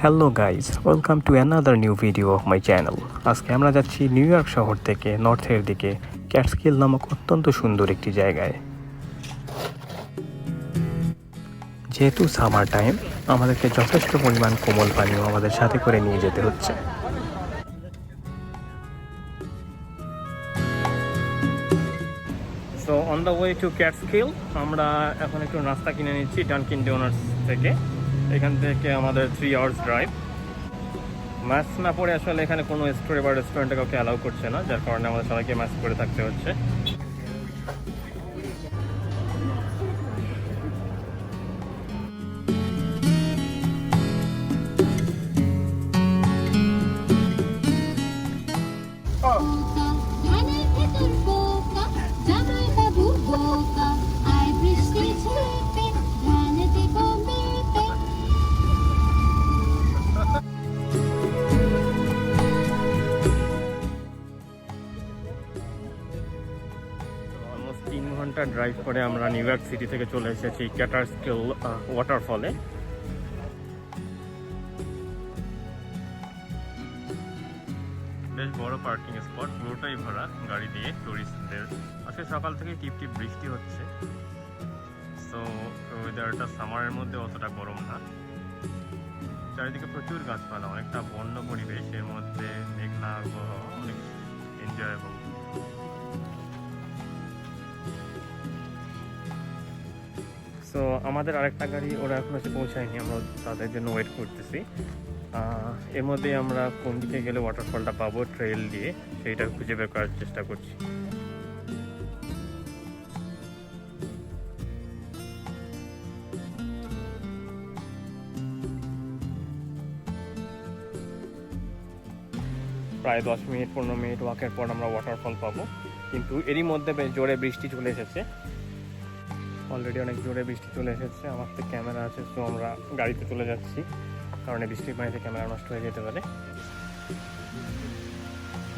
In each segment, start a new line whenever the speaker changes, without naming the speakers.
Hello guys, welcome to another new video of my channel. আজকে আমরা যাচ্ছি new York শহর থেকে নর্থের দিকে ক্যাটস্কিল নামক অত্যন্ত সুন্দর একটি জায়গায়। যেহেতু সামার টাইম, আমাদেরকে যথেষ্ট পরিমাণ কোমল পানীয় আমাদের সাথে করে নিয়ে যেতে হচ্ছে। So on the way to Catskill আমরা এখন একটু নাস্তা কিনে নিচ্ছি ডানকিন ডোনাটস থেকে। এখান থেকে আমাদের 3 hours ড্রাইভ। মাস্ক না পরে আসলে এখানে কোনো স্টোরে বা রেস্টুরেন্টে কাউকে অ্যালাউ করছে না, যার কারণে আমাদের সবাইকে মাস্ক পরে থাকতে হচ্ছে। ড্রাইভ করে আমরা নিউ ইয়র্ক সিটি থেকে চলে এসেছি ক্যাটারস্কিল ওয়াটারফলে। বেশ বড় পার্কিং স্পট, পুরোটাই ভরা গাড়ি দিয়ে টুরিস্টদের। আজকে সকাল থেকে টিপ টিপ বৃষ্টি হচ্ছে, সো ওয়েদারটা সামারের মধ্যে অতটা গরম না। চারিদিকে প্রচুর গাছপালা, অনেকটা বন্য পরিবেশ, এর মধ্যে মেঘনা আবহাওয়া, অনেক এনজয়েবল। সো আমাদের আরেকটা গাড়ি ওরা এখন এসে পৌঁছায়নি, আমরা তাদের জন্য ওয়েট করতেছি। এর মধ্যে আমরা কোন দিকে গেলে ওয়াটারফলটা পাবো ট্রেল দিয়ে, সেইটা খুঁজে বের করার চেষ্টা করছি। প্রায় 10-15 মিনিট ওয়াকের পর আমরা ওয়াটারফল পাবো, কিন্তু এরই মধ্যে বেশ জোরে বৃষ্টি চলে এসেছে। অলরেডি অনেক জোরে বৃষ্টি চলে এসেছে। আমার তো ক্যামেরা আছে, তো আমরা গাড়িতে চলে যাচ্ছি, কারণ বৃষ্টির পানিতে ক্যামেরা নষ্ট হয়ে যেতে পারে।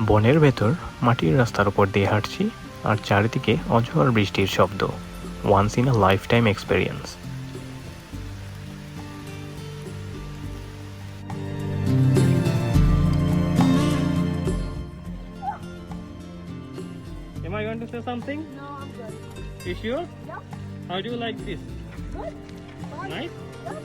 বনের ভেতর মাটির রাস্তার উপর দিয়ে হাঁটছি, আর চারিদিকে অঝোর বৃষ্টির শব্দ। Once in a lifetime experience. Am I going to say something?
No, I'm good.
You sure?
Yeah.
How do you like this?
Good. Fun.
Nice?
Yeah.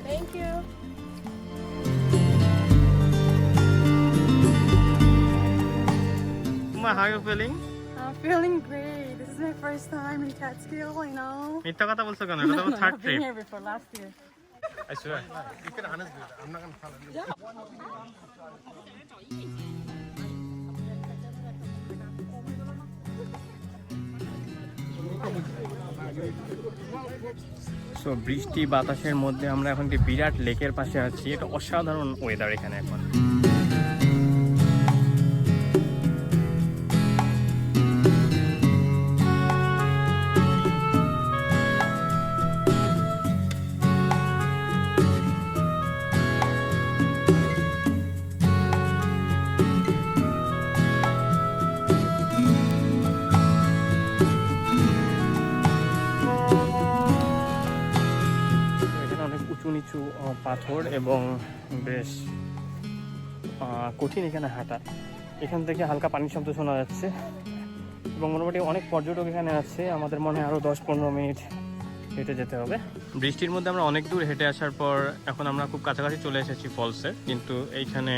Thank you.
How are you feeling?
I'm feeling great. This is my first time in Catskill, you know.
মিথ্যা কথা বলছো কেন? এটা তো third
I've
trip.
been here before last year.
I swear.
You can honest with it. I'm not gonna follow you.
So বৃষ্টি বাতাসের মধ্যে আমরা এখন একটি বিরাট লেকের পাশে আছি। এটা অসাধারণ ওয়েদার এখানে এখন। নিচু পাথর এবং বেশ কঠিন এখানে হাঁটা। এখান থেকে হালকা পানির শব্দ শোনা যাচ্ছে এবং মোটামুটি অনেক পর্যটক এখানে আছে। আমাদের মনে হয় আরও 10-15 মিনিট হেঁটে যেতে হবে। বৃষ্টির মধ্যে আমরা অনেক দূর হেঁটে আসার পর এখন আমরা খুব কাছাকাছি চলে এসেছি ফলসের, কিন্তু এইখানে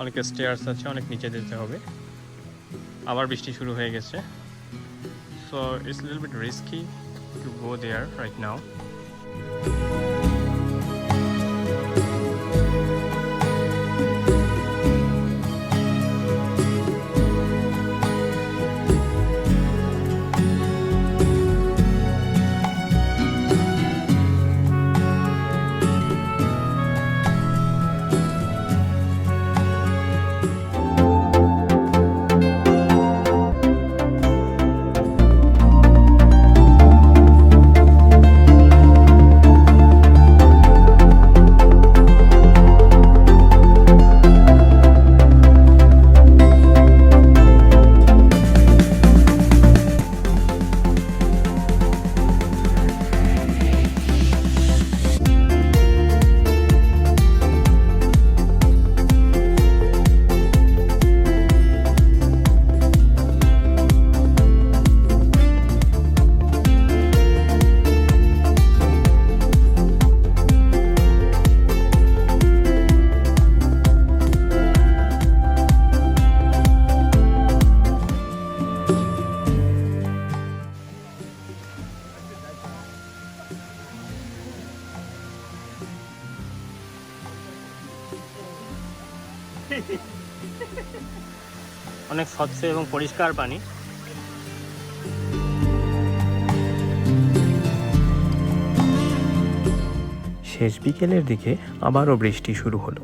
অনেক স্টেয়ার্স আছে, অনেক নিচে যেতে হবে। আবার বৃষ্টি শুরু হয়ে গেছে, so it's little bit risky to go there right now. অনেক স্বচ্ছ এবং পরিষ্কার পানি। শেষ বিকেলের দিকে আবারও বৃষ্টি শুরু হলো।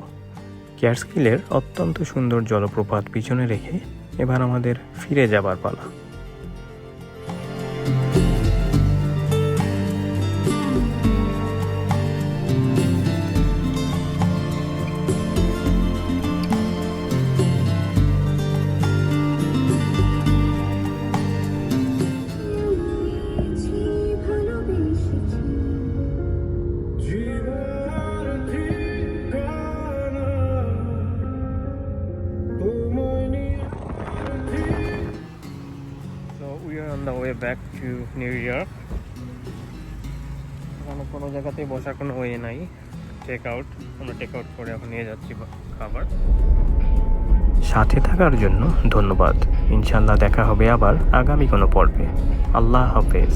ক্যাটস্কিলের অত্যন্ত সুন্দর জলপ্রপাত পিছনে রেখে এবার আমাদের ফিরে যাবার পালা। On the way back to New York. এখানে কোনো জায়গাতেই বসার কোনো ওয়ে নাই। আমরা টেক আউট করে এখন নিয়ে যাচ্ছি খাবার। সাথে থাকার জন্য ধন্যবাদ। ইনশাল্লাহ দেখা হবে আবার আগামী কোনো পর্বে। আল্লাহ হাফেজ।